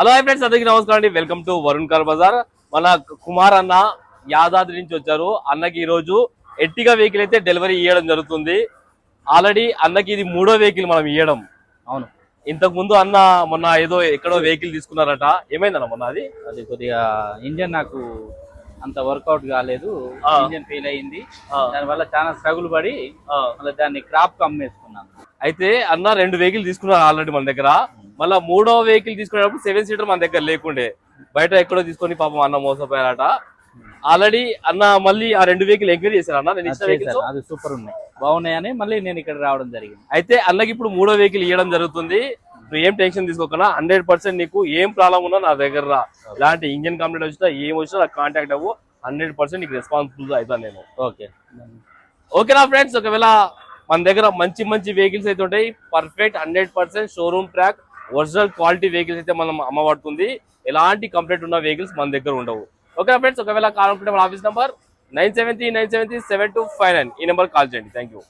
Hello hi friends, అందరికీ నమస్కారం అండి. Welcome to Varun car Bazaar. మన కుమార్ అన్న యాదాద్రి నుంచి వచ్చారు. అన్నకి ఈ రోజు ఎట్టిగా వెహికల్ అయితే డెలివరీ ఇవ్వడం జరుగుతుంది. ఆల్రెడీ అన్నకి ఇది 3వ వెహికల్ మనం ఇవ్వడం. అవును, ఇంతకు ముందు అన్న మొన్న ఏదో ఎక్కడో వెహికల్ తీసుకున్నారట. ఏమైందన్న మొన్న అది? అది కొద్దిగా ఇంజన్ నాకు అంత వర్కౌట్ కాలేదు. ఇంజన్ ఫెయిల్ అయింది. దానివల్ల చాలా స్ట్రగుల్ పడి మళ్ళీ దాన్ని క్రాప్ కు అమ్మేసుకున్నాను. అయితే అన్న 2 వెహికల్ తీసుకున్నారు ఆల్రెడీ మన దగ్గర. మళ్ళీ 3వ వెహికల్ తీసుకునేటప్పుడు 7 సీటర్ మన దగ్గర లేకుండే, బయట ఎక్కడో తీసుకొని పాపం అన్న మోసపోయారట. ఆల్రెడీ అన్న మళ్ళీ ఆ 2 వెహికల్ ఎంక్వైరీ చేశారు అన్న. నేను ఇచ్చిన వెహికల్స్ అది సూపర్ ఉన్నాయి, బాగున్నాయని మళ్ళీ నేను ఇక్కడ రావడం జరిగింది. అయితే అన్నకి ఇప్పుడు 3వ వెహికల్ ఇవ్వడం జరుగుతుంది. నువ్వు ఏం టెన్షన్ తీసుకోకుండా 100% నీకు ఏం ప్రాబ్లం ఉన్నా నా దగ్గర రా. ఇలాంటి ఇంజన్ కంప్లీట్ వచ్చినా ఏం వచ్చినా నాకు కాంటాక్ట్ అవ్వు. 100% నీకు రెస్పాన్సిబుల్ అవుతాను నేను. ఓకే ఓకేనా ఫ్రెండ్స్? ఒకవేళ మన దగ్గర మంచి మంచి వెహికల్స్ అయితే ఉంటాయి. Perfect 100% showroom track original quality vehicles అయితే మనం అమ్మబడుతుంది. ఎలాంటి కంప్లైంట్ ఉన్న వెహికల్స్ మన దగ్గర ఉండవు. ఓకే ఫ్రెండ్స్, ఒకవేళ కావాలనుకుంటే మన ఆఫీస్ నంబర్ 973972729 ఈ నెంబర్ కాల్ చేయండి. Thank you.